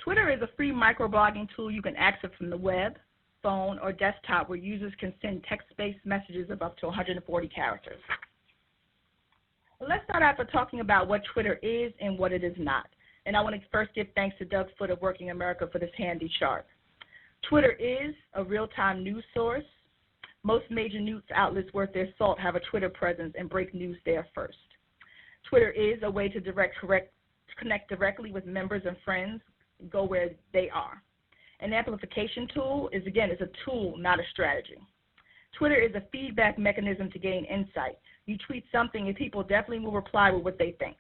Twitter is a free microblogging tool you can access from the web, phone, or desktop where users can send text-based messages of up to 140 characters. Well, let's start out by talking about what Twitter is and what it is not. And I want to first give thanks to Doug Foote of Working America for this handy chart. Twitter is a real-time news source. Most major news outlets worth their salt have a Twitter presence and break news there first. Twitter is a way to connect directly with members and friends, go where they are. An amplification tool is a tool, not a strategy. Twitter is a feedback mechanism to gain insight. You tweet something and people definitely will reply with what they think.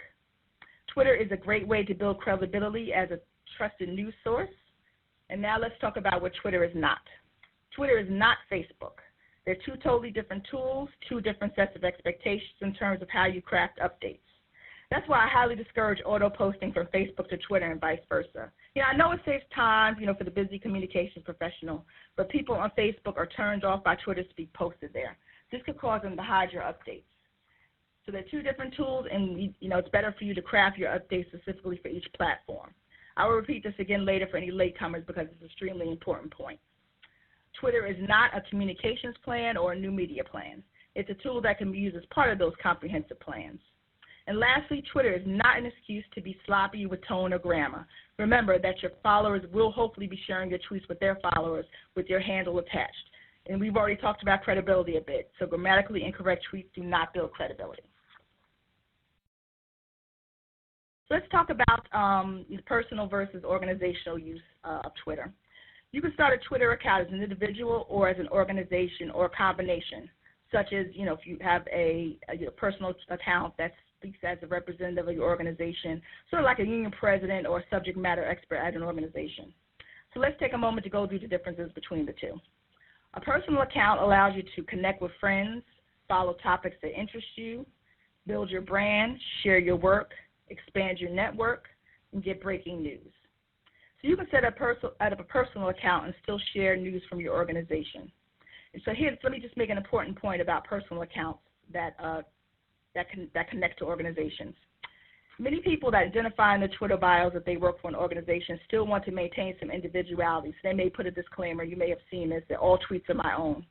Twitter is a great way to build credibility as a trusted news source. And now let's talk about what Twitter is not. Twitter is not Facebook. They're two totally different tools, two different sets of expectations in terms of how you craft updates. That's why I highly discourage auto-posting from Facebook to Twitter and vice versa. I know it saves time, for the busy communications professional, but people on Facebook are turned off by Twitter to be posted there. This could cause them to hide your updates. So they're two different tools, and, it's better for you to craft your updates specifically for each platform. I will repeat this again later for any latecomers because it's an extremely important point. Twitter is not a communications plan or a new media plan. It's a tool that can be used as part of those comprehensive plans. And lastly, Twitter is not an excuse to be sloppy with tone or grammar. Remember that your followers will hopefully be sharing your tweets with their followers with your handle attached. And we've already talked about credibility a bit, so grammatically incorrect tweets do not build credibility. So let's talk about personal versus organizational use of Twitter. You can start a Twitter account as an individual or as an organization or a combination, such as, if you have a personal account that speaks as a representative of your organization, sort of like a union president or a subject matter expert at an organization. So let's take a moment to go through the differences between the two. A personal account allows you to connect with friends, follow topics that interest you, build your brand, share your work, expand your network, and get breaking news. So you can set up a personal account and still share news from your organization. And so here, let me just make an important point about personal accounts that connect to organizations. Many people that identify in their Twitter bios that they work for an organization still want to maintain some individuality. So they may put a disclaimer, you may have seen this, that all tweets are my own.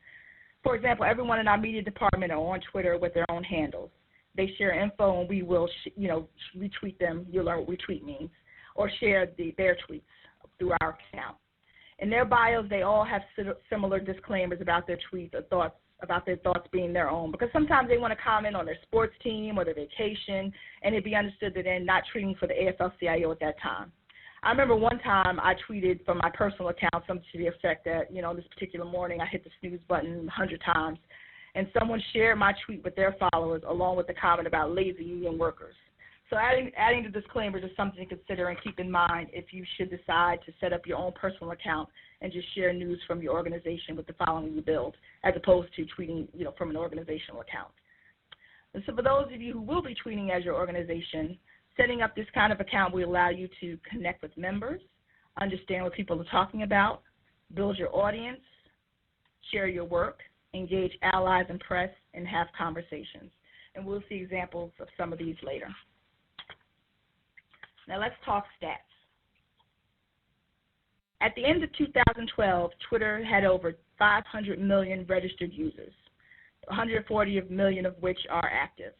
For example, everyone in our media department are on Twitter with their own handles. They share info and we will, retweet them. You'll learn what retweet means, or share their tweets through our account. In their bios, they all have similar disclaimers about their tweets or thoughts, about their thoughts being their own, because sometimes they want to comment on their sports team or their vacation, and it be understood that they're not tweeting for the AFL-CIO at that time. I remember one time I tweeted from my personal account something to the effect that, this particular morning I hit the snooze button 100 times, and someone shared my tweet with their followers along with the comment about lazy union workers. So adding the disclaimers is something to consider and keep in mind if you should decide to set up your own personal account and just share news from your organization with the following you build, as opposed to tweeting, from an organizational account. And so for those of you who will be tweeting as your organization, setting up this kind of account will allow you to connect with members, understand what people are talking about, build your audience, share your work, engage allies and press, and have conversations. And we'll see examples of some of these later. Now let's talk stats. At the end of 2012, Twitter had over 500 million registered users, 140 million of which are active.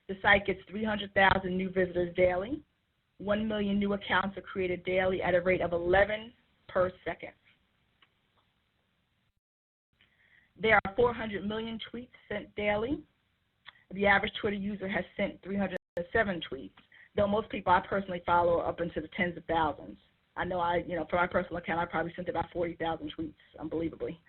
The site gets 300,000 new visitors daily. 1 million new accounts are created daily at a rate of 11 per second. There are 400 million tweets sent daily. The average Twitter user has sent 307 tweets, though most people I personally follow are up into the tens of thousands. I know for my personal account, I probably sent about 40,000 tweets, unbelievably.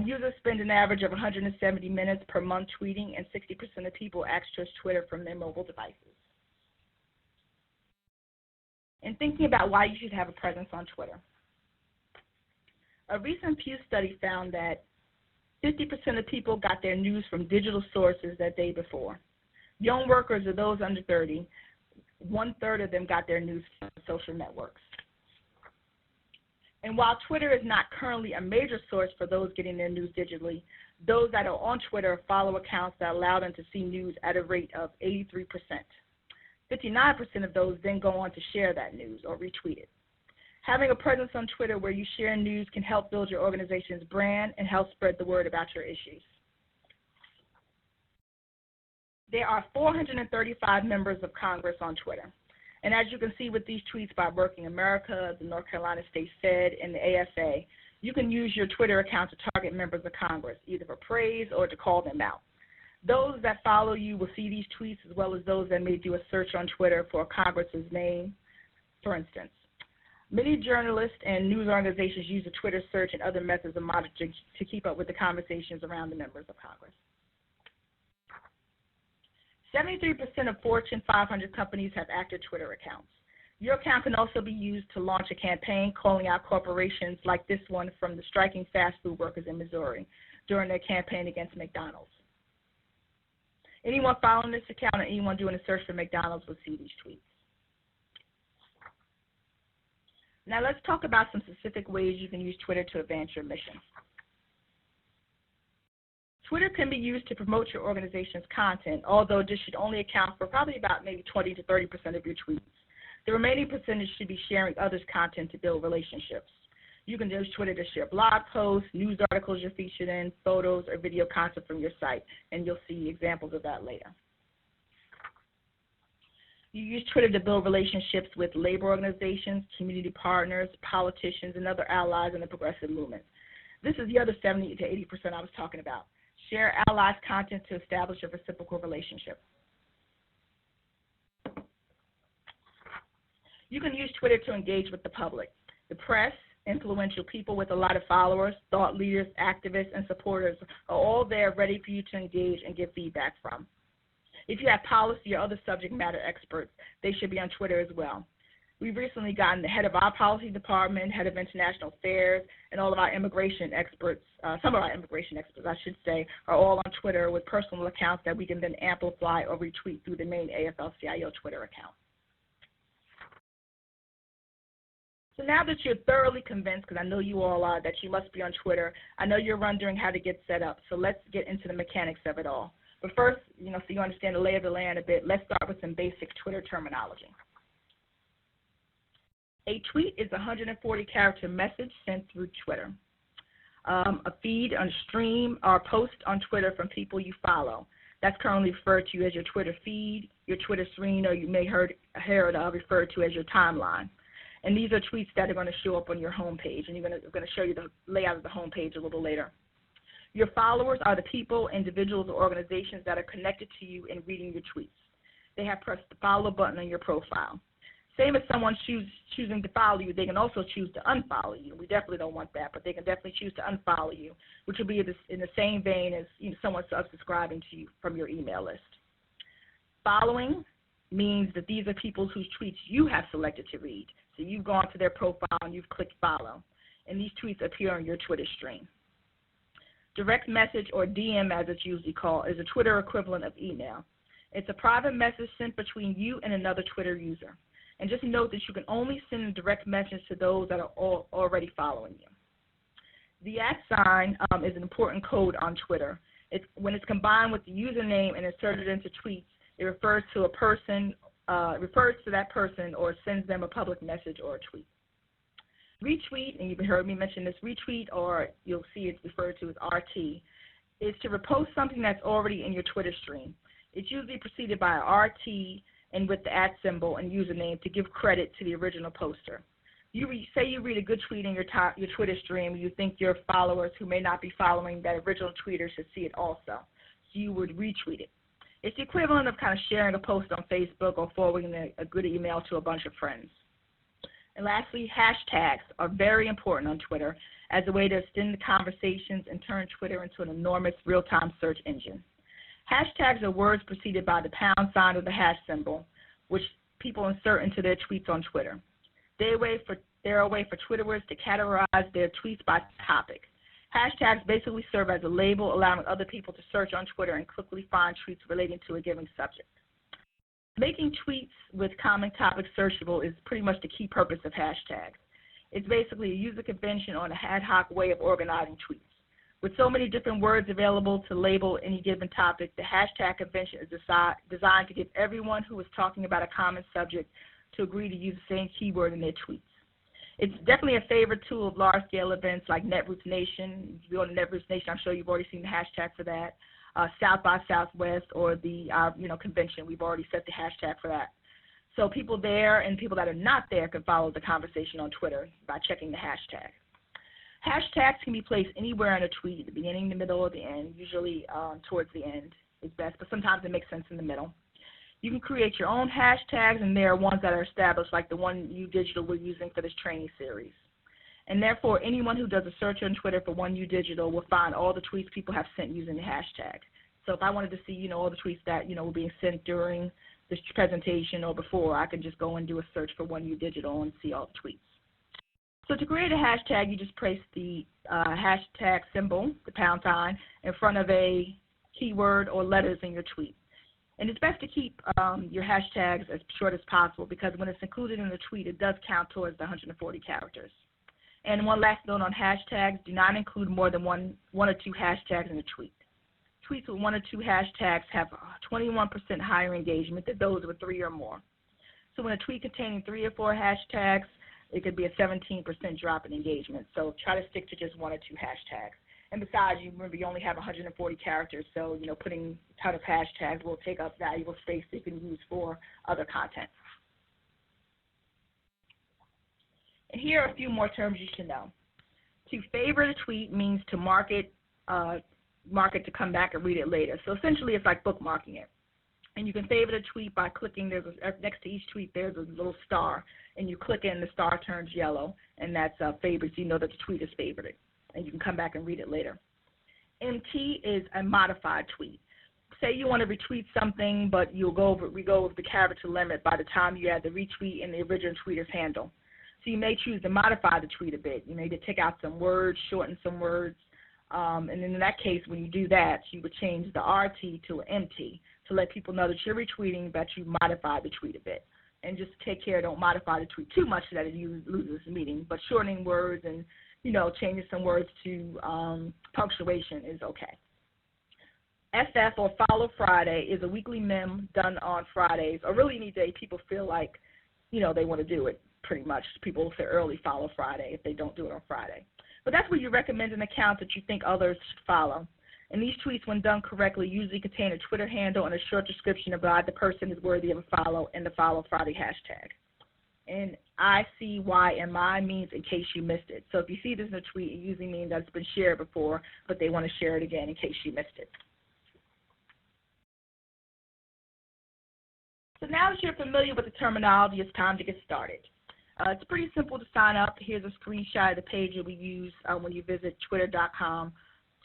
Users spend an average of 170 minutes per month tweeting, and 60% of people access Twitter from their mobile devices. And thinking about why you should have a presence on Twitter. A recent Pew study found that 50% of people got their news from digital sources that day before. Young workers or those under 30, 1/3 of them got their news from social networks. And while Twitter is not currently a major source for those getting their news digitally, those that are on Twitter follow accounts that allow them to see news at a rate of 83%. 59% of those then go on to share that news or retweet it. Having a presence on Twitter where you share news can help build your organization's brand and help spread the word about your issues. There are 435 members of Congress on Twitter. And as you can see with these tweets by Working America, the North Carolina State Fed, and the AFA, you can use your Twitter account to target members of Congress, either for praise or to call them out. Those that follow you will see these tweets as well as those that may do a search on Twitter for Congress's name, for instance. Many journalists and news organizations use the Twitter search and other methods of monitoring to keep up with the conversations around the members of Congress. 73% of Fortune 500 companies have active Twitter accounts. Your account can also be used to launch a campaign calling out corporations like this one from the striking fast food workers in Missouri during their campaign against McDonald's. Anyone following this account or anyone doing a search for McDonald's will see these tweets. Now let's talk about some specific ways you can use Twitter to advance your mission. Twitter can be used to promote your organization's content, although this should only account for probably about maybe 20 to 30% of your tweets. The remaining percentage should be sharing others' content to build relationships. You can use Twitter to share blog posts, news articles you're featured in, photos, or video content from your site, and you'll see examples of that later. You use Twitter to build relationships with labor organizations, community partners, politicians, and other allies in the progressive movement. This is the other 70 to 80% I was talking about. Share allies' content to establish a reciprocal relationship. You can use Twitter to engage with the public. The press, influential people with a lot of followers, thought leaders, activists, and supporters are all there ready for you to engage and get feedback from. If you have policy or other subject matter experts, they should be on Twitter as well. We've recently gotten the head of our policy department, head of international affairs, and all of our immigration experts, some of our immigration experts, I should say, are all on Twitter with personal accounts that we can then amplify or retweet through the main AFL-CIO Twitter account. So now that you're thoroughly convinced, because I know you all are, that you must be on Twitter, I know you're wondering how to get set up, so let's get into the mechanics of it all. But first, so you understand the lay of the land a bit, let's start with some basic Twitter terminology. A tweet is a 140-character message sent through Twitter. A feed, a stream, or a post on Twitter from people you follow. That's currently referred to as your Twitter feed, your Twitter stream, or you may hear it referred to as your timeline. And these are tweets that are going to show up on your homepage, and we're going to show you the layout of the homepage a little later. Your followers are the people, individuals, or organizations that are connected to you and reading your tweets. They have pressed the follow button on your profile. Same as someone choosing to follow you, they can also choose to unfollow you. We definitely don't want that, but they can definitely choose to unfollow you, which will be in the same vein as someone subscribing to you from your email list. Following means that these are people whose tweets you have selected to read. So you've gone to their profile and you've clicked follow, and these tweets appear on your Twitter stream. Direct message, or DM as it's usually called, is a Twitter equivalent of email. It's a private message sent between you and another Twitter user. And just note that you can only send a direct message to those that are already following you. The @ is an important code on Twitter. When it's combined with the username and inserted into tweets, it refers to that person or sends them a public message or a tweet. Retweet, and you've heard me mention this, retweet, or you'll see it's referred to as RT, is to repost something that's already in your Twitter stream. It's usually preceded by a RT and with the @ symbol and username to give credit to the original poster. Say you read a good tweet in your Twitter stream, you think your followers who may not be following that original tweeter should see it also. So you would retweet it. It's the equivalent of kind of sharing a post on Facebook or forwarding a good email to a bunch of friends. And lastly, hashtags are very important on Twitter as a way to extend the conversations and turn Twitter into an enormous real-time search engine. Hashtags are words preceded by the # or the hash symbol, which people insert into their tweets on Twitter. They're a way for Twitterers to categorize their tweets by topic. Hashtags basically serve as a label, allowing other people to search on Twitter and quickly find tweets relating to a given subject. Making tweets with common topics searchable is pretty much the key purpose of hashtags. It's basically a user convention on an ad hoc way of organizing tweets. With so many different words available to label any given topic, the hashtag convention is designed to get everyone who is talking about a common subject to agree to use the same keyword in their tweets. It's definitely a favorite tool of large-scale events like Netroots Nation. If you go to Netroots Nation, I'm sure you've already seen the hashtag for that. South by Southwest or the convention, we've already set the hashtag for that. So people there and people that are not there can follow the conversation on Twitter by checking the hashtag. Hashtags can be placed anywhere in a tweet, the beginning, the middle, or the end. Usually towards the end is best, but sometimes it makes sense in the middle. You can create your own hashtags, and there are ones that are established, like the one Digital we're using for this training series. And therefore, anyone who does a search on Twitter for Digital will find all the tweets people have sent using the hashtag. So if I wanted to see, all the tweets that, were being sent during this presentation or before, I could just go and do a search for Digital and see all the tweets. So to create a hashtag, you just place the hashtag symbol, the pound sign, in front of a keyword or letters in your tweet. And it's best to keep your hashtags as short as possible because when it's included in the tweet, it does count towards the 140 characters. And one last note on hashtags, do not include more than one or two hashtags in a tweet. Tweets with 1 or 2 hashtags have 21% higher engagement than those with 3 or more. So when a tweet containing 3 or 4 hashtags, it could be a 17% drop in engagement. So try to stick to just 1 or 2 hashtags. And besides, you remember you only have 140 characters, so putting a ton of hashtags will take up valuable space that you can use for other content. And here are a few more terms you should know. To favorite a tweet means to mark it to come back and read it later. So essentially, it's like bookmarking it. And you can favorite a tweet by clicking. Next to each tweet, there's a little star, and you click it, and the star turns yellow, and that's favorite. So you know that the tweet is favorited, and you can come back and read it later. MT is a modified tweet. Say you want to retweet something, but we go over the character limit by the time you add the retweet and the original tweeter's handle. So you may choose to modify the tweet a bit. You may take out some words, shorten some words, and in that case, when you do that, you would change the RT to an MT to let people know that you're retweeting, that you modified the tweet a bit. And just take care, don't modify the tweet too much so that it loses meaning. But shortening words and, changing some words to punctuation is okay. FF, or Follow Friday, is a weekly meme done on Fridays, or really any day people feel like, they want to do it. Pretty much, people will say early Follow Friday if they don't do it on Friday. But that's where you recommend an account that you think others should follow. And these tweets, when done correctly, usually contain a Twitter handle and a short description about the person is worthy of a follow and the Follow Friday hashtag. And ICYMI means in case you missed it. So if you see this in a tweet, it usually means that it's been shared before, but they want to share it again in case you missed it. So now that you're familiar with the terminology, it's time to get started. It's pretty simple to sign up. Here's a screenshot of the page that we use when you visit twitter.com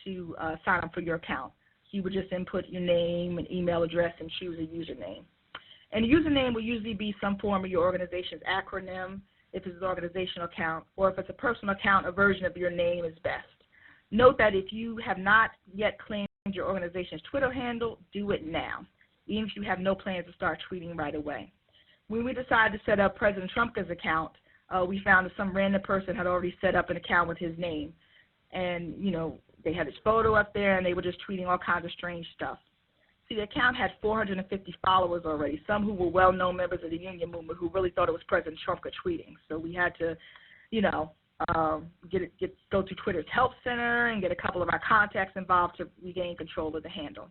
to sign up for your account. So you would just input your name and email address and choose a username. And a username will usually be some form of your organization's acronym, if it's an organizational account, or if it's a personal account, a version of your name is best. Note that if you have not yet claimed your organization's Twitter handle, do it now, even if you have no plans to start tweeting right away. When we decided to set up President Trump's account, we found that some random person had already set up an account with his name. And, they had his photo up there, and they were just tweeting all kinds of strange stuff. See, the account had 450 followers already, some who were well-known members of the union movement who really thought it was President Trump tweeting. So we had to, go to Twitter's help center and get a couple of our contacts involved to regain control of the handle.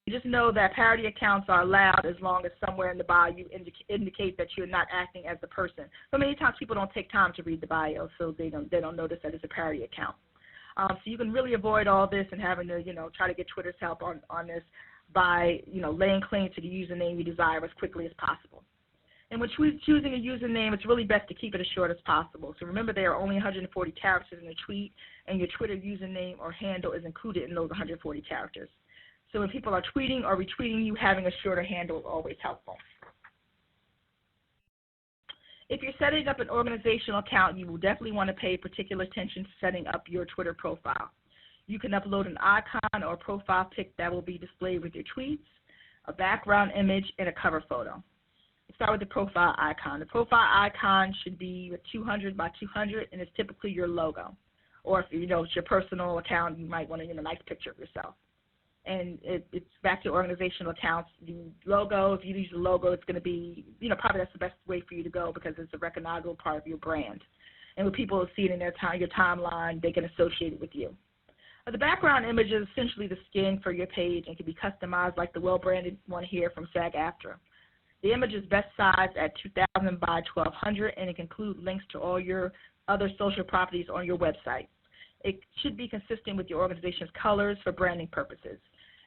You just know that parody accounts are allowed as long as somewhere in the bio you indicate that you're not acting as the person. But many times people don't take time to read the bio, so they don't notice that it's a parody account. So you can really avoid all this and having to, try to get Twitter's help on this by, laying claim to the username you desire as quickly as possible. And when choosing a username, it's really best to keep it as short as possible. So remember, there are only 140 characters in a tweet, and your Twitter username or handle is included in those 140 characters. So when people are tweeting or retweeting you, having a shorter handle is always helpful. If you're setting up an organizational account, you will definitely want to pay particular attention to setting up your Twitter profile. You can upload an icon or a profile pic that will be displayed with your tweets, a background image, and a cover photo. Let's start with the profile icon. The profile icon should be 200 by 200, and it's typically your logo. Or if it's your personal account, you might want a nice picture of yourself. And it's back to organizational accounts. The logo, if you use the logo, it's going to be, probably that's the best way for you to go because it's a recognizable part of your brand. and when people see it in your timeline, they can associate it with you. The background image is essentially the skin for your page and can be customized like the well-branded one here from SAG-AFTRA. The image is best sized at 2,000 by 1,200, and it can include links to all your other social properties on your website. It should be consistent with your organization's colors for branding purposes.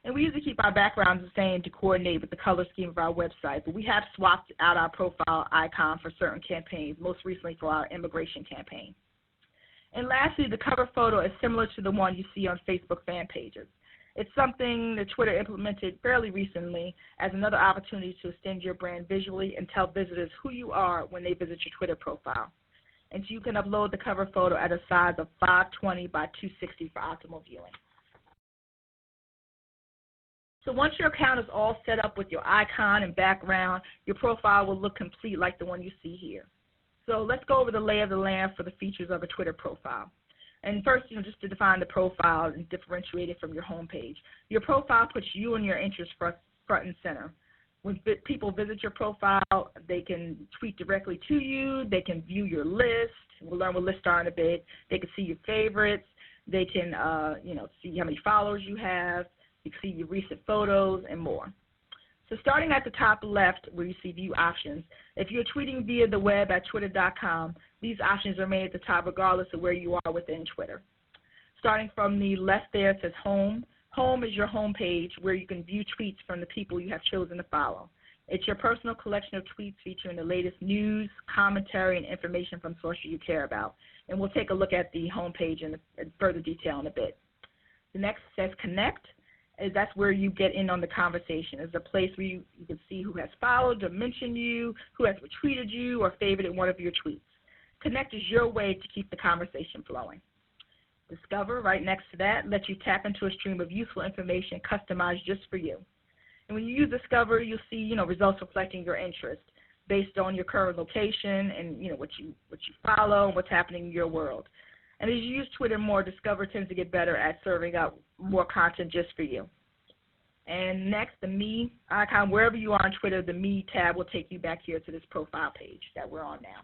And we usually keep our backgrounds the same to coordinate with the color scheme of our website, but we have swapped out our profile icon for certain campaigns, most recently for our immigration campaign. And lastly, the cover photo is similar to the one you see on Facebook fan pages. It's something that Twitter implemented fairly recently as another opportunity to extend your brand visually and tell visitors who you are when they visit your Twitter profile. And so you can upload the cover photo at a size of 520 by 260 for optimal viewing. So once your account is all set up with your icon and background, your profile will look complete like the one you see here. So let's go over the lay of the land for the features of a Twitter profile. And first, just to define the profile and differentiate it from your home page. Your profile puts you and your interests front and center. When people visit your profile, they can tweet directly to you. They can view your list. We'll learn what lists are in a bit. They can see your favorites. They can, see how many followers you have. You can see your recent photos and more. So starting at the top left where you see view options, if you're tweeting via the web at twitter.com, these options remain at the top regardless of where you are within Twitter. Starting from the left there, it says home. Home is your home page where you can view tweets from the people you have chosen to follow. It's your personal collection of tweets featuring the latest news, commentary, and information from sources you care about. And we'll take a look at the home page in further detail in a bit. The next says connect. That's where you get in on the conversation. It's a place where you can see who has followed or mentioned you, who has retweeted you, or favorited one of your tweets. Connect is your way to keep the conversation flowing. Discover, right next to that, lets you tap into a stream of useful information customized just for you. And when you use Discover, you'll see, results reflecting your interest based on your current location and, what you follow and what's happening in your world. And as you use Twitter more, Discover tends to get better at serving up more content just for you. And next, the Me icon, wherever you are on Twitter, the Me tab will take you back here to this profile page that we're on now.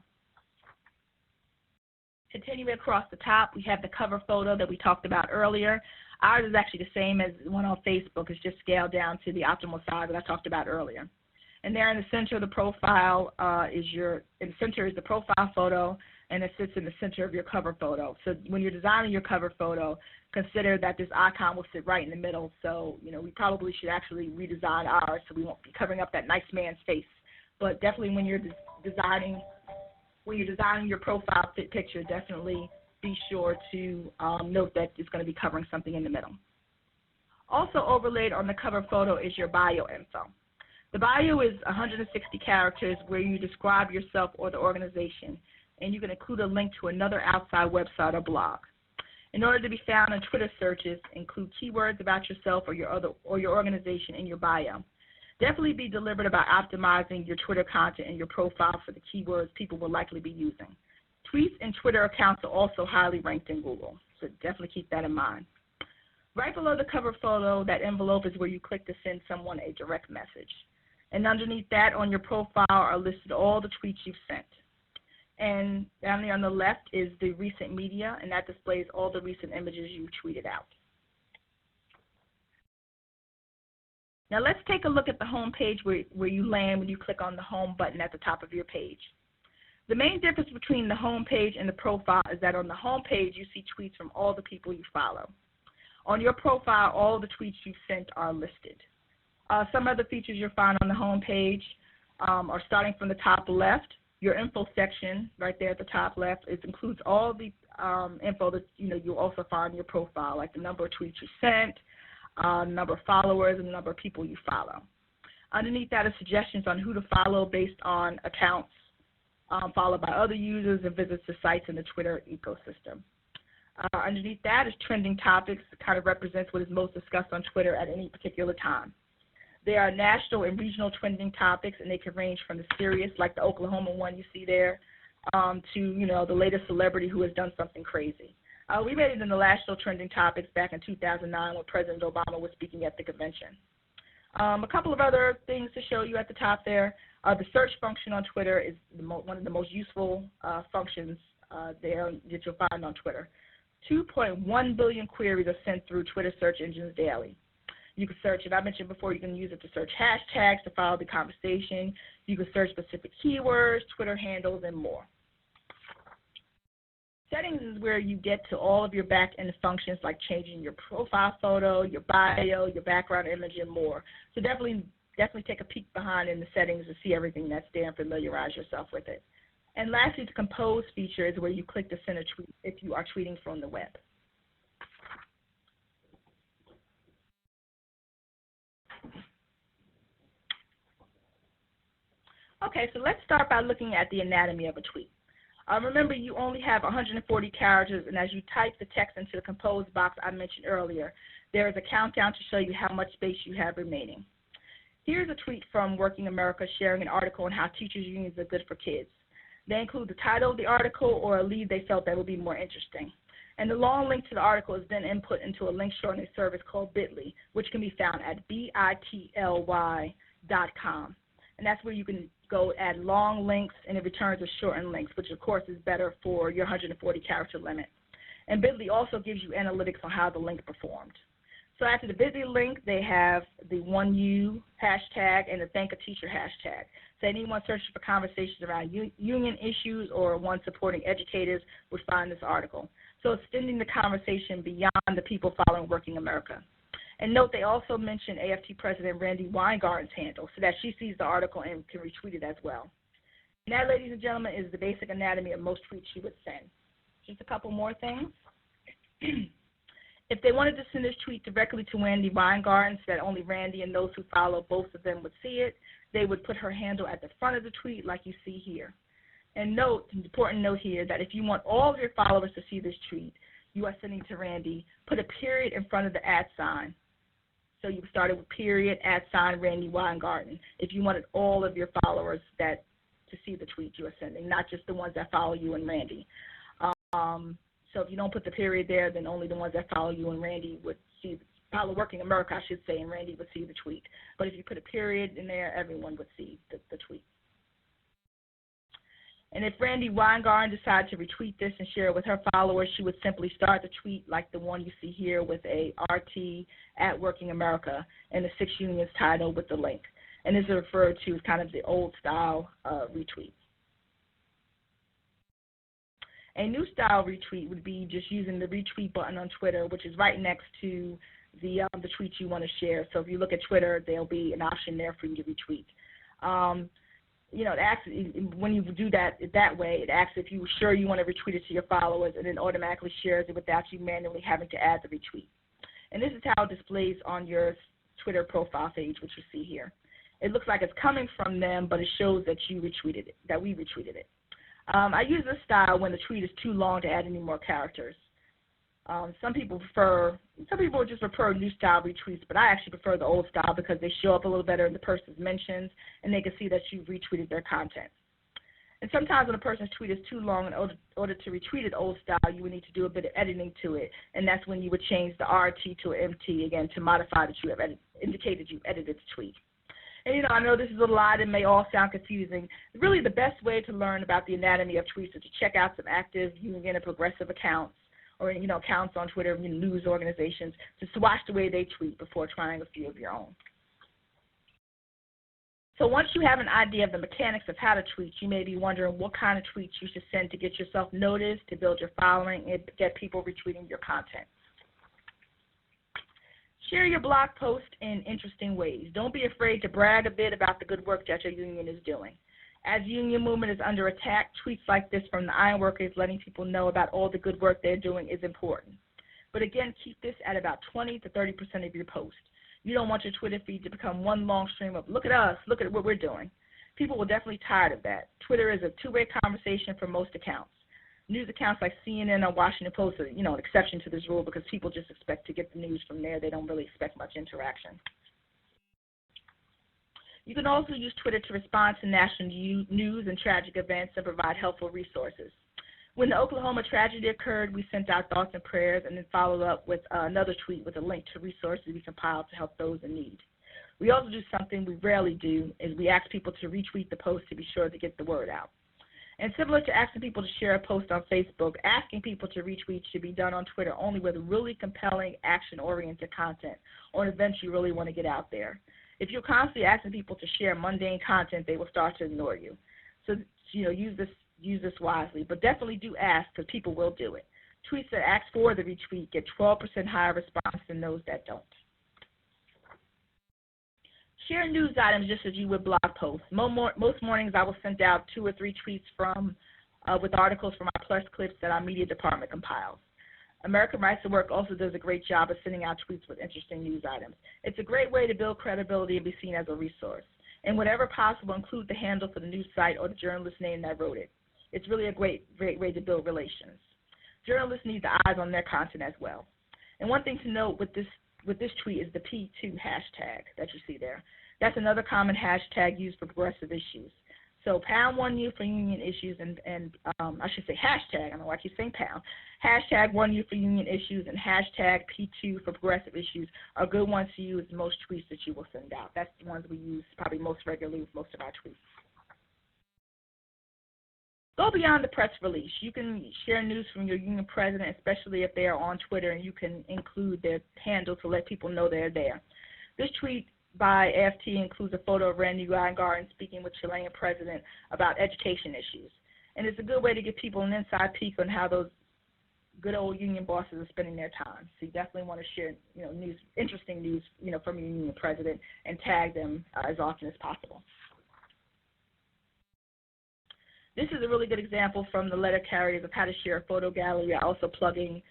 Continuing across the top, we have the cover photo that we talked about earlier. Ours is actually the same as the one on Facebook. It's just scaled down to the optimal size that I talked about earlier. And there in the center of the profile is the profile photo, and it sits in the center of your cover photo. So when you're designing your cover photo, consider that this icon will sit right in the middle. So, we probably should actually redesign ours so we won't be covering up that nice man's face. But definitely when you're designing your profile picture, definitely be sure to note that it's going to be covering something in the middle. Also overlaid on the cover photo is your bio info. The bio is 160 characters where you describe yourself or the organization, and you can include a link to another outside website or blog. In order to be found in Twitter searches, include keywords about yourself or your organization in your bio. Definitely be deliberate about optimizing your Twitter content and your profile for the keywords people will likely be using. Tweets and Twitter accounts are also highly ranked in Google, so definitely keep that in mind. Right below the cover photo, that envelope is where you click to send someone a direct message. And underneath that on your profile are listed all the tweets you've sent. And down there on the left is the recent media, and that displays all the recent images you've tweeted out. Now let's take a look at the home page where you land when you click on the home button at the top of your page. The main difference between the home page and the profile is that on the home page you see tweets from all the people you follow. On your profile, all the tweets you've sent are listed. Some other features you'll find on the home page are starting from the top left. Your info section right there at the top left, it includes all the info that you'll also find in your profile, like the number of tweets you sent, number of followers, and the number of people you follow. Underneath that are suggestions on who to follow based on accounts followed by other users and visits to sites in the Twitter ecosystem. Underneath that is trending topics. It kind of represents what is most discussed on Twitter at any particular time. There are national and regional trending topics, and they can range from the serious, like the Oklahoma one you see there, to the latest celebrity who has done something crazy. We made it in the national trending topics back in 2009 when President Obama was speaking at the convention. A couple of other things to show you at the top there. The search function on Twitter is one of the most useful functions there that you'll find on Twitter. 2.1 billion queries are sent through Twitter search engines daily. You can search it. I mentioned before you can use it to search hashtags to follow the conversation. You can search specific keywords, Twitter handles, and more. Settings is where you get to all of your back-end functions like changing your profile photo, your bio, your background image, and more. So definitely take a peek behind in the settings to see everything that's there and familiarize yourself with it. And lastly, the compose feature is where you click to send a tweet if you are tweeting from the web. Okay, so let's start by looking at the anatomy of a tweet. Remember, you only have 140 characters, and as you type the text into the compose box I mentioned earlier, there is a countdown to show you how much space you have remaining. Here's a tweet from Working America sharing an article on how teachers' unions are good for kids. They include the title of the article or a lead they felt that would be more interesting. And the long link to the article is then input into a link shortening service called Bitly, which can be found at bitly.com. And that's where you can go add long links, and it returns a shortened links, which, of course, is better for your 140-character limit. And Bitly also gives you analytics on how the link performed. So after the Bitly link, they have the 1U hashtag and the Thank a Teacher hashtag. So anyone searching for conversations around union issues or one supporting educators would find this article. So extending the conversation beyond the people following Working America. And note they also mention AFT President Randy Weingarten's handle so that she sees the article and can retweet it as well. And that, ladies and gentlemen, is the basic anatomy of most tweets you would send. Just a couple more things. If they wanted to send this tweet directly to Randy Weingarten so that only Randy and those who follow both of them would see it, they would put her handle at the front of the tweet like you see here. And note, an important note here, that if you want all of your followers to see this tweet you are sending to Randy, put a period in front of the @ So you started with period, @ Randy Weingarten, if you wanted all of your followers to see the tweet you are sending, not just the ones that follow you and Randy. So if you don't put the period there, then only the ones that follow you and Randy would see, follow Working America, I should say, and Randy would see the tweet. But if you put a period in there, everyone would see the tweet. And if Randy Weingarten decided to retweet this and share it with her followers, she would simply start the tweet like the one you see here with a RT at Working America and the 6 unions title with the link. And this is referred to as kind of the old style retweet. A new style retweet would be just using the retweet button on Twitter, which is right next to the tweet you want to share. So if you look at Twitter, there'll be an option there for you to retweet. You know, it asks, when you do that way, it asks if you're sure you want to retweet it to your followers, and then automatically shares it without you manually having to add the retweet. And this is how it displays on your Twitter profile page, which you see here. It looks like it's coming from them, but it shows that you retweeted it, that we retweeted it. I use this style when the tweet is too long to add any more characters. Some people just prefer new style retweets, but I actually prefer the old style because they show up a little better in the person's mentions, and they can see that you've retweeted their content. And sometimes when a person's tweet is too long, in order to retweet it old style, you would need to do a bit of editing to it, and that's when you would change the RT to an MT, again, to modify that you have indicated you edited the tweet. And, you know, I know this is a lot and may all sound confusing. Really, the best way to learn about the anatomy of tweets is to check out some active union and progressive accounts, or, you know, accounts on Twitter, news organizations, just to watch the way they tweet before trying a few of your own. So once you have an idea of the mechanics of how to tweet, you may be wondering what kind of tweets you should send to get yourself noticed, to build your following, and get people retweeting your content. Share your blog post in interesting ways. Don't be afraid to brag a bit about the good work that your union is doing. As the union movement is under attack, tweets like this from the ironworkers letting people know about all the good work they're doing is important. But again, keep this at about 20 to 30% of your post. You don't want your Twitter feed to become one long stream of, look at us, look at what we're doing. People will definitely tired of that. Twitter is a two-way conversation for most accounts. News accounts like CNN or Washington Post are, you know, an exception to this rule because people just expect to get the news from there. They don't really expect much interaction. You can also use Twitter to respond to national news and tragic events and provide helpful resources. When the Oklahoma tragedy occurred, we sent out thoughts and prayers and then followed up with another tweet with a link to resources we compiled to help those in need. We also do something we rarely do, is we ask people to retweet the post to be sure to get the word out. And similar to asking people to share a post on Facebook, asking people to retweet should be done on Twitter only with really compelling, action-oriented content or events you really want to get out there. If you're constantly asking people to share mundane content, they will start to ignore you. So, use this wisely, but definitely do ask because people will do it. Tweets that ask for the retweet get 12% higher response than those that don't. Share news items just as you would blog posts. Most mornings I will send out 2 or 3 tweets with articles from our Plus clips that our media department compiles. American Rights at Work also does a great job of sending out tweets with interesting news items. It's a great way to build credibility and be seen as a resource. And whenever possible, include the handle for the news site or the journalist name that wrote it. It's really a great way to build relations. Journalists need the eyes on their content as well. And one thing to note with this tweet is the P2 hashtag that you see there. That's another common hashtag used for progressive issues. So pound 1U for union issues and I should say hashtag, I don't know why I keep saying pound, hashtag 1U for union issues and hashtag P2 for progressive issues are good ones to use in most tweets that you will send out. That's the ones we use probably most regularly with most of our tweets. Go beyond the press release. You can share news from your union president, especially if they are on Twitter, and you can include their handle to let people know they're there. This tweet by AFT includes a photo of Randy Weingarten speaking with Chilean president about education issues. And it's a good way to give people an inside peek on how those good old union bosses are spending their time. So you definitely want to share, news, interesting news, from your union president and tag them as often as possible. This is a really good example from the letter carriers of how to share a photo gallery. Also plugging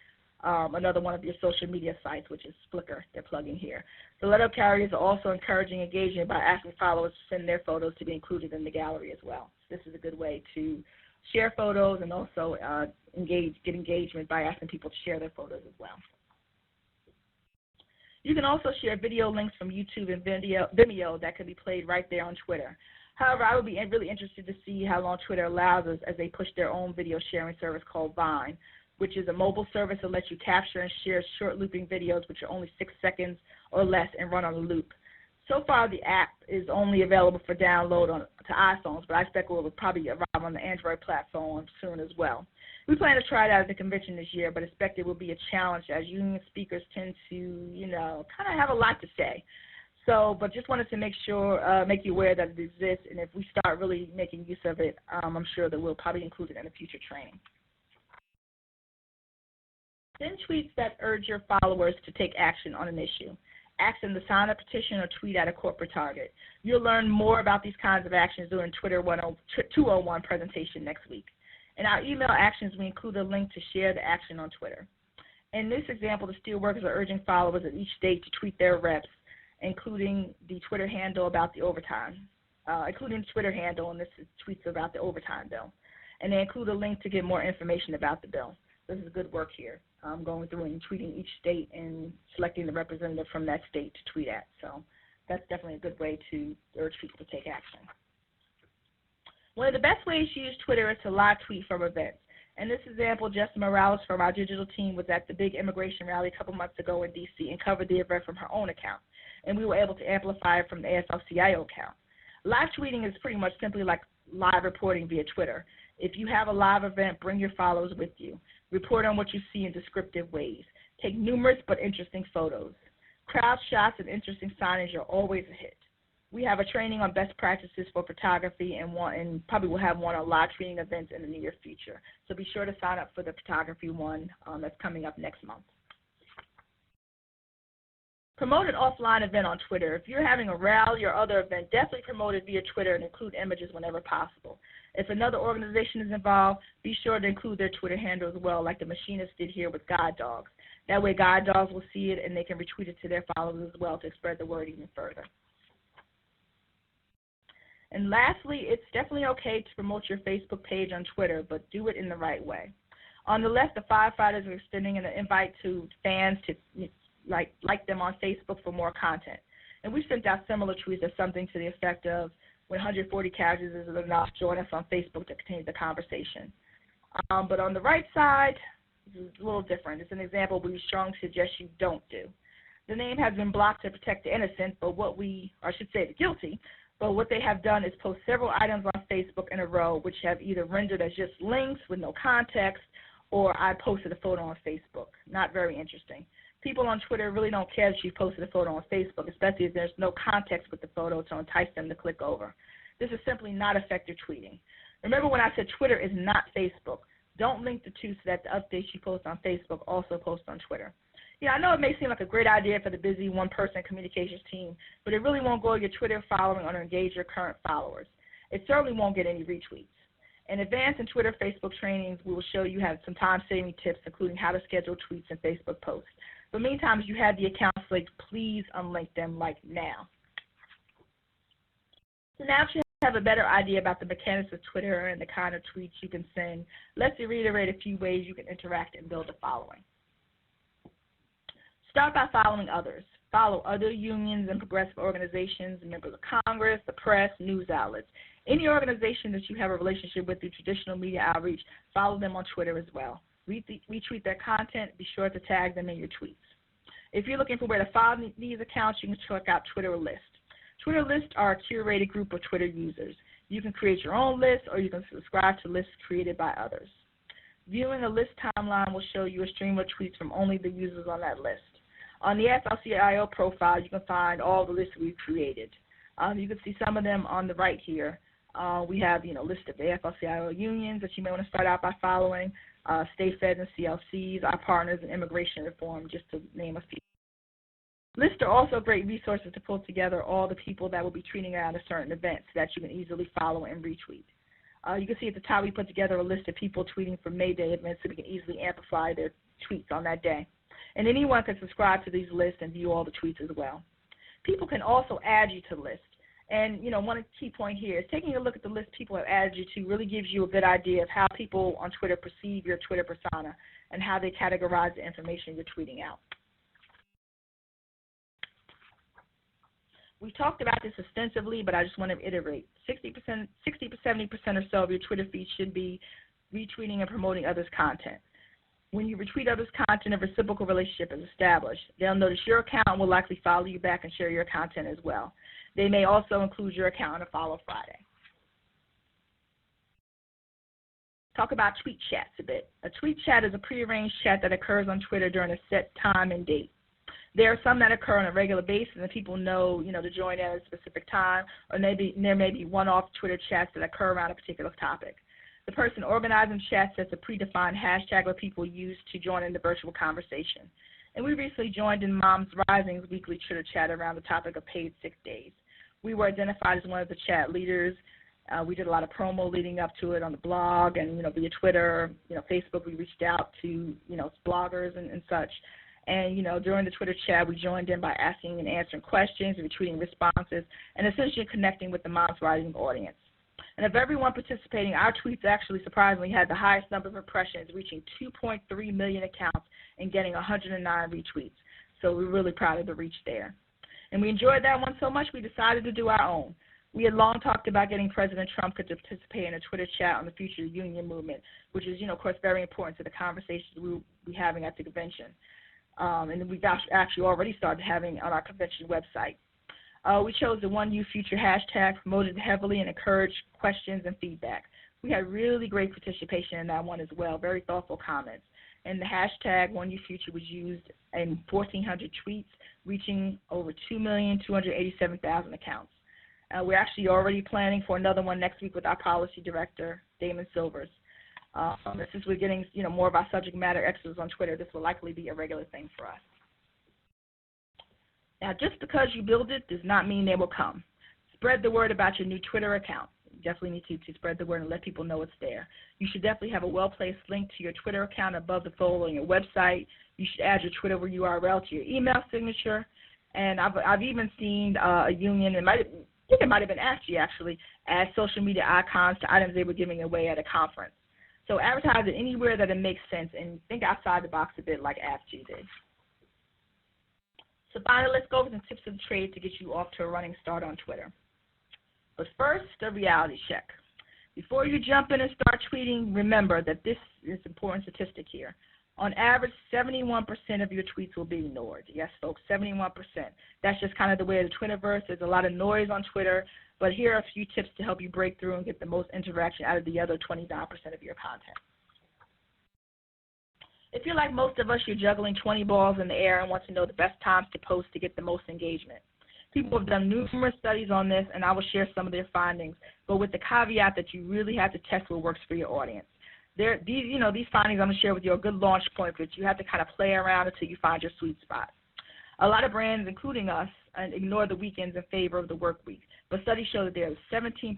another one of your social media sites, which is Flickr. They're plugging here. The letter carriers are also encouraging engagement by asking followers to send their photos to be included in the gallery as well. So this is a good way to share photos and also get engagement by asking people to share their photos as well. You can also share video links from YouTube and Vimeo that can be played right there on Twitter. However, I would be really interested to see how long Twitter allows us as they push their own video sharing service called Vine, which is a mobile service that lets you capture and share short looping videos which are only 6 seconds or less and run on a loop. So far, the app is only available for download to iPhones, but I expect it will probably arrive on the Android platform soon as well. We plan to try it out at the convention this year, but expect it will be a challenge as union speakers tend to, kind of have a lot to say. So, but just wanted to make you aware that it exists, and if we start really making use of it, I'm sure that we'll probably include it in a future training. Send tweets that urge your followers to take action on an issue. Ask them to sign a petition or tweet at a corporate target. You'll learn more about these kinds of actions during Twitter 201 presentation next week. In our email actions, we include a link to share the action on Twitter. In this example, the steelworkers are urging followers at each state to tweet their reps, including the Twitter handle about the overtime, including the Twitter handle, and this is tweets about the overtime bill. And they include a link to get more information about the bill. This is good work here, going through and tweeting each state and selecting the representative from that state to tweet at. So that's definitely a good way to urge people to take action. One of the best ways to use Twitter is to live tweet from events. In this example, Justin Morales from our digital team was at the big immigration rally a couple months ago in D.C. and covered the event from her own account. And we were able to amplify it from the AFL-CIO account. Live tweeting is pretty much simply like live reporting via Twitter. If you have a live event, bring your followers with you. Report on what you see in descriptive ways. Take numerous but interesting photos. Crowd shots and interesting signage are always a hit. We have a training on best practices for photography and probably will have one on live tweeting events in the near future. So be sure to sign up for the photography one that's coming up next month. Promote an offline event on Twitter. If you're having a rally or other event, definitely promote it via Twitter and include images whenever possible. If another organization is involved, be sure to include their Twitter handle as well, like the machinists did here with Guide Dogs. That way Guide Dogs will see it and they can retweet it to their followers as well to spread the word even further. And lastly, it's definitely okay to promote your Facebook page on Twitter, but do it in the right way. On the left, the firefighters are extending an invite to fans to like them on Facebook for more content. And we sent out similar tweets as something to the effect of, when 140 characters is enough, join us on Facebook to continue the conversation. But on the right side, this is a little different. It's an example we strongly suggest you don't do. The name has been blocked to protect the innocent, but the guilty, But what they have done is post several items on Facebook in a row, which have either rendered as just links with no context, or I posted a photo on Facebook. Not very interesting. People on Twitter really don't care that you posted a photo on Facebook, especially if there's no context with the photo to entice them to click over. This is simply not effective tweeting. Remember when I said Twitter is not Facebook. Don't link the two so that the updates you post on Facebook also post on Twitter. Yeah, I know it may seem like a great idea for the busy one-person communications team, but it really won't grow your Twitter following or engage your current followers. It certainly won't get any retweets. In advance in Twitter Facebook trainings, we will show you some time-saving tips, including how to schedule tweets and Facebook posts. But meantime, if you have the accounts linked, please unlink them like now. So now that you have a better idea about the mechanics of Twitter and the kind of tweets you can send, let's reiterate a few ways you can interact and build a following. Start by following others. Follow other unions and progressive organizations, members of Congress, the press, news outlets. Any organization that you have a relationship with through traditional media outreach, follow them on Twitter as well. Retweet their content. Be sure to tag them in your tweets. If you're looking for where to follow these accounts, you can check out Twitter List. Twitter lists are a curated group of Twitter users. You can create your own list, or you can subscribe to lists created by others. Viewing a list timeline will show you a stream of tweets from only the users on that list. On the AFL-CIO profile, you can find all the lists we've created. You can see some of them on the right here. We have, list of AFL-CIO unions that you may want to start out by following, state feds and CLCs, our partners in immigration reform, just to name a few. Lists are also great resources to pull together all the people that will be tweeting at a certain event so that you can easily follow and retweet. You can see at the top we put together a list of people tweeting for May Day events so we can easily amplify their tweets on that day. And anyone can subscribe to these lists and view all the tweets as well. People can also add you to lists. And, one key point here is taking a look at the list people have added you to really gives you a good idea of how people on Twitter perceive your Twitter persona and how they categorize the information you're tweeting out. We've talked about this extensively, but I just want to iterate. 60 to 70% or so of your Twitter feed should be retweeting and promoting others' content. When you retweet others' content, a reciprocal relationship is established. They'll notice your account will likely follow you back and share your content as well. They may also include your account on a Follow Friday. Talk about tweet chats a bit. A tweet chat is a prearranged chat that occurs on Twitter during a set time and date. There are some that occur on a regular basis, and people know, to join at a specific time, or there may be one-off Twitter chats that occur around a particular topic. The person organizing chat sets a predefined hashtag where people use to join in the virtual conversation. And we recently joined in Moms Rising's weekly Twitter chat around the topic of paid sick days. We were identified as one of the chat leaders. We did a lot of promo leading up to it on the blog and, via Twitter, Facebook. We reached out to, bloggers and such. And, during the Twitter chat, we joined in by asking and answering questions, retweeting responses, and essentially connecting with the Moms Rising audience. And of everyone participating, our tweets actually surprisingly had the highest number of impressions, reaching 2.3 million accounts and getting 109 retweets. So we're really proud of the reach there. And we enjoyed that one so much we decided to do our own. We had long talked about getting President Trump to participate in a Twitter chat on the future union movement, which is, of course, very important to the conversations we'll be having at the convention. And we've actually already started having on our convention website. We chose the One You Future hashtag, promoted heavily, and encouraged questions and feedback. We had really great participation in that one as well, very thoughtful comments. And the hashtag One You Future was used in 1,400 tweets, reaching over 2,287,000 accounts. We're actually already planning for another one next week with our policy director, Damon Silvers. Since we're getting, more of our subject matter experts on Twitter, this will likely be a regular thing for us. Now, just because you build it does not mean they will come. Spread the word about your new Twitter account. You definitely need to spread the word and let people know it's there. You should definitely have a well-placed link to your Twitter account above the photo on your website. You should add your Twitter URL to your email signature. And I've even seen a union, I think it might have been AFG actually, add social media icons to items they were giving away at a conference. So advertise it anywhere that it makes sense and think outside the box a bit like AFG did. So finally, let's go over some tips of the trade to get you off to a running start on Twitter. But first, a reality check. Before you jump in and start tweeting, remember that this is an important statistic here. On average, 71% of your tweets will be ignored. Yes, folks, 71%. That's just kind of the way of the Twitterverse. There's a lot of noise on Twitter, but here are a few tips to help you break through and get the most interaction out of the other 29% of your content. If you're like most of us, you're juggling 20 balls in the air and want to know the best times to post to get the most engagement. People have done numerous studies on this, and I will share some of their findings, but with the caveat that you really have to test what works for your audience. These findings I'm going to share with you are a good launch point, but you have to kind of play around until you find your sweet spot. A lot of brands, including us, ignore the weekends in favor of the work week, but studies show that there is 17%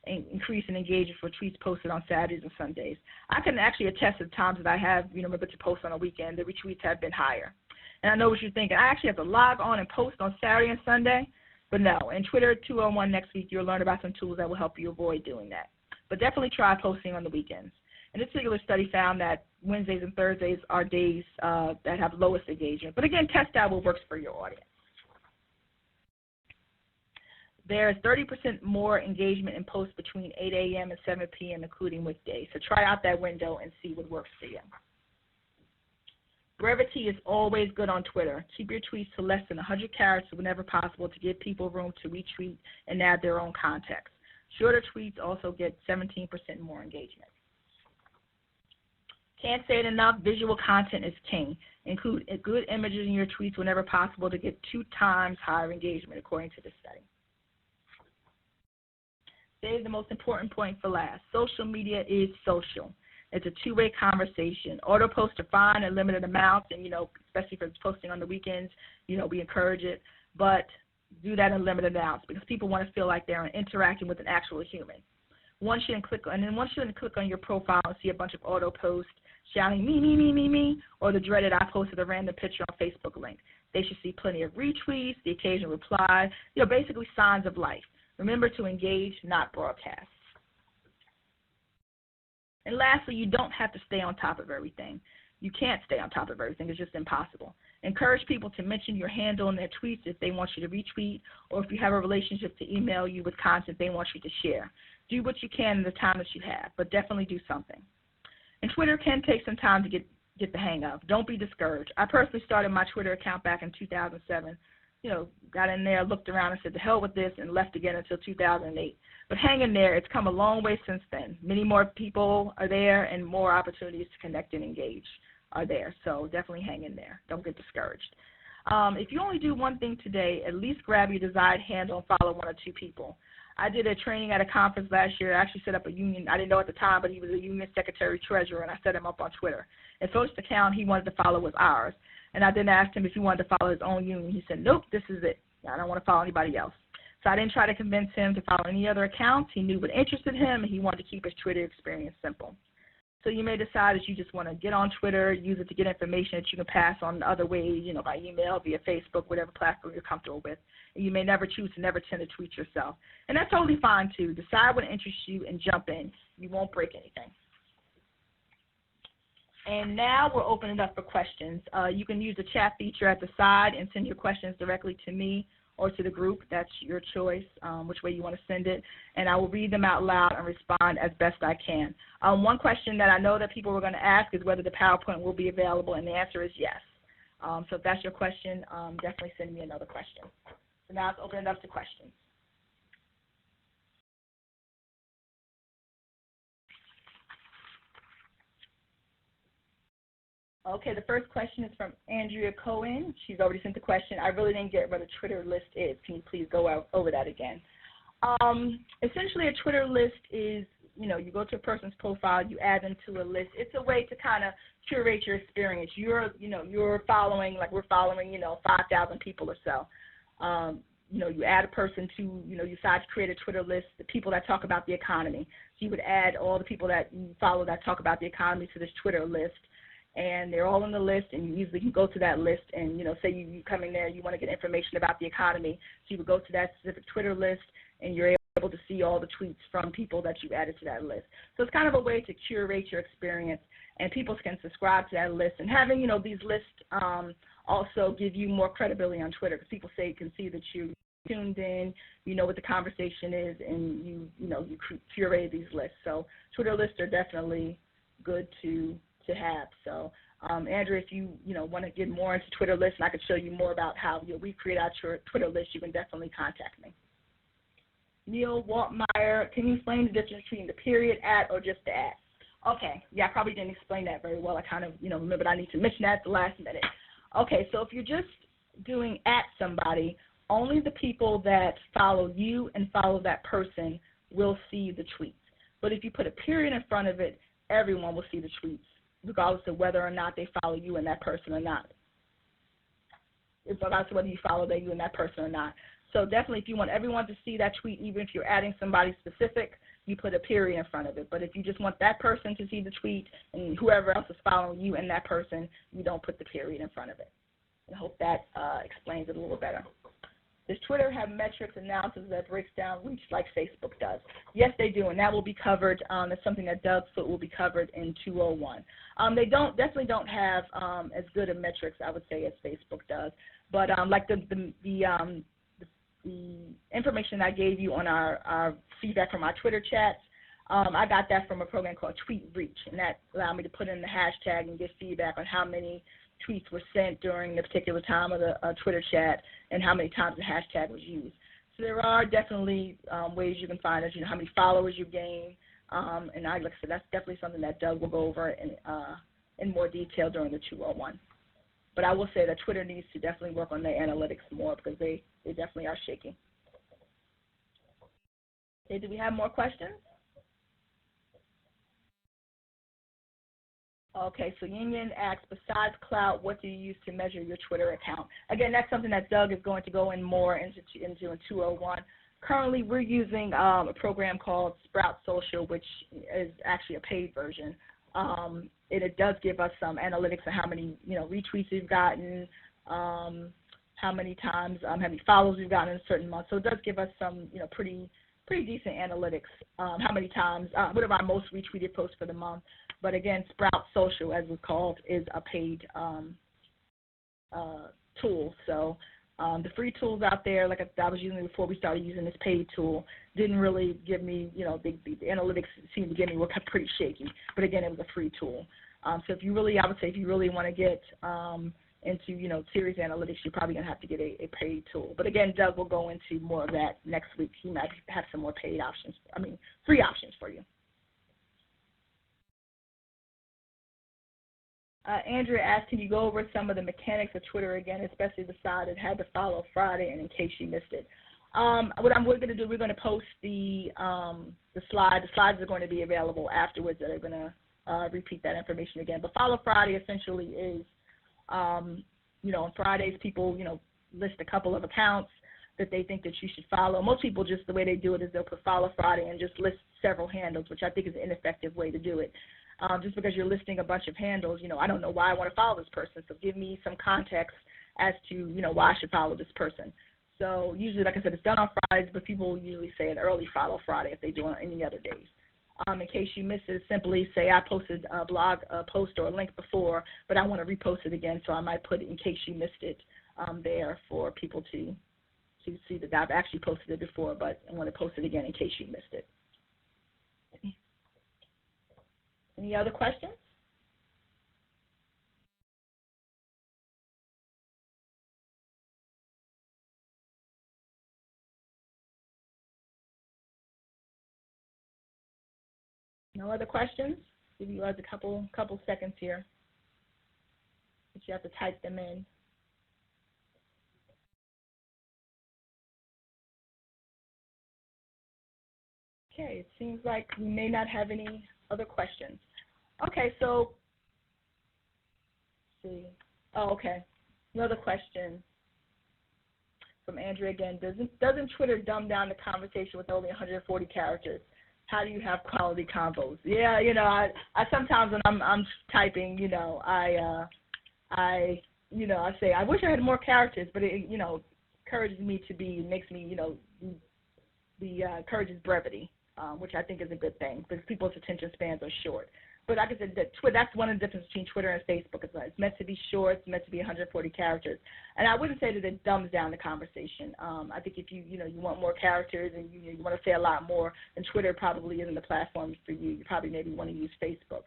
increase in engagement for tweets posted on Saturdays and Sundays. I can actually attest to the times that I have, remember to post on a weekend, the retweets have been higher. And I know what you're thinking. I actually have to log on and post on Saturday and Sunday, but no. In Twitter 201 next week, you'll learn about some tools that will help you avoid doing that. But definitely try posting on the weekends. And this particular study found that Wednesdays and Thursdays are days that have lowest engagement. But again, test out what works for your audience. There is 30% more engagement in posts between 8 a.m. and 7 p.m., including weekdays. So try out that window and see what works for you. Brevity is always good on Twitter. Keep your tweets to less than 100 characters whenever possible to give people room to retweet and add their own context. Shorter tweets also get 17% more engagement. Can't say it enough, visual content is king. Include good images in your tweets whenever possible to get 2 times higher engagement, according to this study. Save the most important point for last. Social media is social. It's a two-way conversation. Auto posts are fine in limited amounts, and, especially if it's posting on the weekends, we encourage it. But do that in limited amounts because people want to feel like they're interacting with an actual human. Once you click on your profile and see a bunch of auto posts shouting me, me, me, me, me, or the dreaded I posted a random picture on Facebook link, they should see plenty of retweets, the occasional reply, basically signs of life. Remember to engage, not broadcast. And lastly, you don't have to stay on top of everything. You can't stay on top of everything. It's just impossible. Encourage people to mention your handle in their tweets if they want you to retweet, or if you have a relationship to email you with content they want you to share. Do what you can in the time that you have, but definitely do something. And Twitter can take some time to get the hang of. Don't be discouraged. I personally started my Twitter account back in 2007. Got in there, looked around and said, the hell with this, and left again until 2008. But hang in there. It's come a long way since then. Many more people are there, and more opportunities to connect and engage are there. So definitely hang in there. Don't get discouraged. If you only do one thing today, at least grab your desired handle and follow 1 or 2 people. I did a training at a conference last year. I actually set up a union. I didn't know at the time, but he was a union secretary-treasurer, and I set him up on Twitter. And first account he wanted to follow was ours. And I then asked him if he wanted to follow his own union. He said, nope, this is it. I don't want to follow anybody else. So I didn't try to convince him to follow any other accounts. He knew what interested him, and he wanted to keep his Twitter experience simple. So you may decide that you just want to get on Twitter, use it to get information that you can pass on other ways, by email, via Facebook, whatever platform you're comfortable with. And you may never choose to never tend to tweet yourself. And that's totally fine, too. Decide what interests you and jump in. You won't break anything. And now we'll open it up for questions. You can use the chat feature at the side and send your questions directly to me or to the group. That's your choice, which way you want to send it. And I will read them out loud and respond as best I can. One question that I know that people were going to ask is whether the PowerPoint will be available, and the answer is yes. So if that's your question, definitely send me another question. So now let's open it up to questions. Okay, the first question is from Andrea Cohen. She's already sent the question. I really didn't get what a Twitter list is. Can you please go over that again? Essentially, a Twitter list is, you go to a person's profile, you add them to a list. It's a way to kind of curate your experience. You're following, like we're following, 5,000 people or so. You add a person to, you decide to create a Twitter list, the people that talk about the economy. So you would add all the people that you follow that talk about the economy to this Twitter list. And they're all on the list, and you easily can go to that list and, say you come in there, you want to get information about the economy. So you would go to that specific Twitter list, and you're able to see all the tweets from people that you've added to that list. So it's kind of a way to curate your experience, and people can subscribe to that list. And having, these lists also give you more credibility on Twitter because people can see that you tuned in, you know what the conversation is, and you curated these lists. So Twitter lists are definitely good to have. So, Andrew, if you want to get more into Twitter lists, and I could show you more about how we create our Twitter list, you can definitely contact me. Neil Waltmeyer, can you explain the difference between the period, at, or just the at? Okay, yeah, I probably didn't explain that very well. I kind of, remembered I need to mention that at the last minute. Okay, so if you're just doing at somebody, only the people that follow you and follow that person will see the tweets. But if you put a period in front of it, everyone will see the tweets, regardless of whether or not they follow you and that person or not. Regardless of whether you follow you and that person or not. So definitely, if you want everyone to see that tweet, even if you're adding somebody specific, you put a period in front of it. But if you just want that person to see the tweet and whoever else is following you and that person, you don't put the period in front of it. I hope that explains it a little better. Does Twitter have metrics analysis that breaks down reach like Facebook does? Yes, they do, and that will be covered. It's something that Doug Foote will be covered in 201. They definitely don't have as good of metrics, I would say, as Facebook does. But like the information I gave you on our feedback from our Twitter chats, I got that from a program called Tweet Reach, and that allowed me to put in the hashtag and get feedback on how many tweets were sent during the particular time of the Twitter chat and how many times the hashtag was used. So there are definitely ways you can find out, how many followers you gain, and like I said, that's definitely something that Doug will go over in more detail during the 201. But I will say that Twitter needs to definitely work on their analytics more because they definitely are shaky. Okay, do we have more questions? Okay, so Yin Yin asks, besides cloud, what do you use to measure your Twitter account? Again, that's something that Doug is going to go in more into in 201. Currently, we're using a program called Sprout Social, which is actually a paid version. It does give us some analytics on how many retweets we've gotten, how many times, how many follows we've gotten in a certain month. So it does give us some pretty decent analytics. How many times, what are our most retweeted posts for the month? But again, Sprout Social, as it's called, is a paid tool. So the free tools out there, like I was using before we started using this paid tool, didn't really give me, the analytics seemed to give me were pretty shaky. But again, it was a free tool. So I would say if you really want to get into, serious analytics, you're probably going to have to get a paid tool. But again, Doug will go into more of that next week. He might have some more free options for you. Andrea asked, can you go over some of the mechanics of Twitter again, especially the side that had to follow Friday, and in case you missed it. What we're going to do, we're going to post the slides. The slides are going to be available afterwards that are going to repeat that information again. But Follow Friday essentially is, on Fridays people, list a couple of accounts that they think that you should follow. Most people just, the way they do it is they'll put Follow Friday and just list several handles, which I think is an ineffective way to do it. Just because you're listing a bunch of handles, I don't know why I want to follow this person, so give me some context as to, why I should follow this person. So usually, like I said, it's done on Fridays, but people usually say an early Follow Friday if they do it on any other days. In case you missed it, simply say I posted a blog post or a link before, but I want to repost it again, so I might put it in case you missed it there for people to see that I've actually posted it before, but I want to post it again in case you missed it. Any other questions? No other questions? Give you guys a couple seconds here. But you have to type them in. Okay, it seems like we may not have any other questions. Okay, so let's see. Oh, okay. Another question from Andrea again. Doesn't Twitter dumb down the conversation with only 140 characters? How do you have quality combos? Yeah, I sometimes when I'm typing, I say I wish I had more characters, but it, encourages me to makes me, encourages brevity, which I think is a good thing because people's attention spans are short. But like I said, that's one of the differences between Twitter and Facebook. It's meant to be short. It's meant to be 140 characters. And I wouldn't say that it dumbs down the conversation. I think if you want more characters and you want to say a lot more, then Twitter probably isn't the platform for you. You probably maybe want to use Facebook.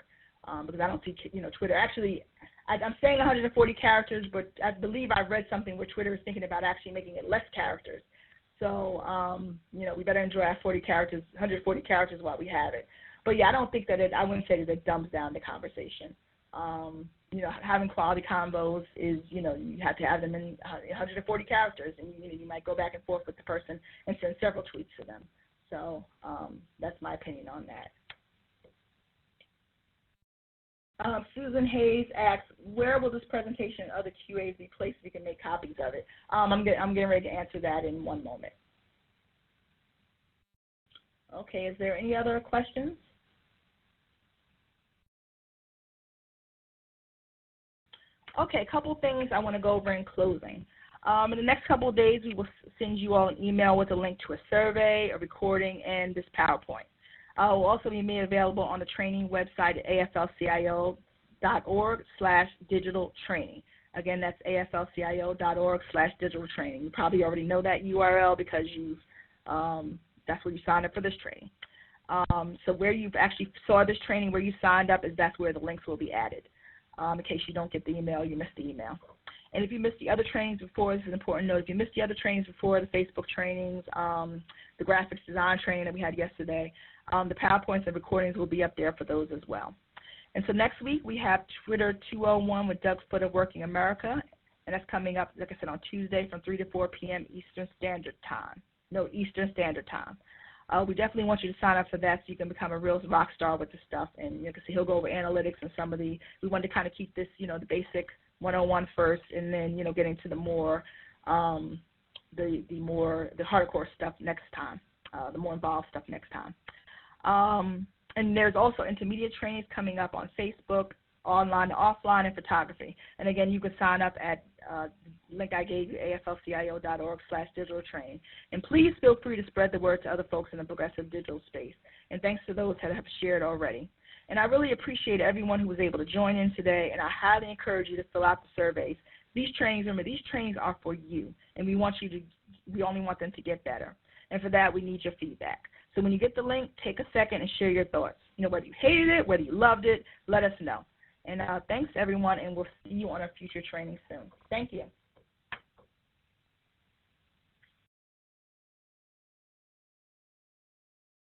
because I don't see, Twitter. Actually, I'm saying 140 characters, but I believe I read something where Twitter is thinking about actually making it less characters. So, we better enjoy our 140 characters while we have it. But, yeah, I don't think that I wouldn't say that it dumbs down the conversation. Having quality convos is, you have to have them in 140 characters, and, you might go back and forth with the person and send several tweets to them. So that's my opinion on that. Susan Hayes asks, where will this presentation and other QAs be placed so you can make copies of it? I'm getting ready to answer that in one moment. Okay, is there any other questions? Okay, a couple things I want to go over in closing. In the next couple of days, we will send you all an email with a link to a survey, a recording, and this PowerPoint. Will also be made available on the training website at AFL-CIO.org/digital training. Again, that's AFL-CIO.org/digital training. You probably already know that URL because that's where you signed up for this training. So where you've actually saw this training, where you signed up, that's where the links will be added. In case you don't get the email, you missed the email. And if you missed the other trainings before, this is an important note. If you missed the other trainings before, the Facebook trainings, the graphics design training that we had yesterday, the PowerPoints and recordings will be up there for those as well. And so next week we have Twitter 201 with Doug Foote of Working America, and that's coming up, like I said, on Tuesday from 3 to 4 p.m. Eastern Standard Time. We definitely want you to sign up for that so you can become a real rock star with this stuff. And you can see he'll go over analytics and some of we wanted to kind of keep this, the basic 101 first, and then, getting to the more, the hardcore stuff next time, the more involved stuff next time. And there's also intermediate trainings coming up on Facebook, online, offline, and photography. And again, you can sign up at the link I gave you, AFL-CIO.org/digital training. And please feel free to spread the word to other folks in the progressive digital space. And thanks to those that have shared already. And I really appreciate everyone who was able to join in today, and I highly encourage you to fill out the surveys. These trainings are for you, and we only want them to get better. And for that, we need your feedback. So when you get the link, take a second and share your thoughts. Whether you hated it, whether you loved it, let us know. And thanks, everyone, and we'll see you on a future training soon. Thank you.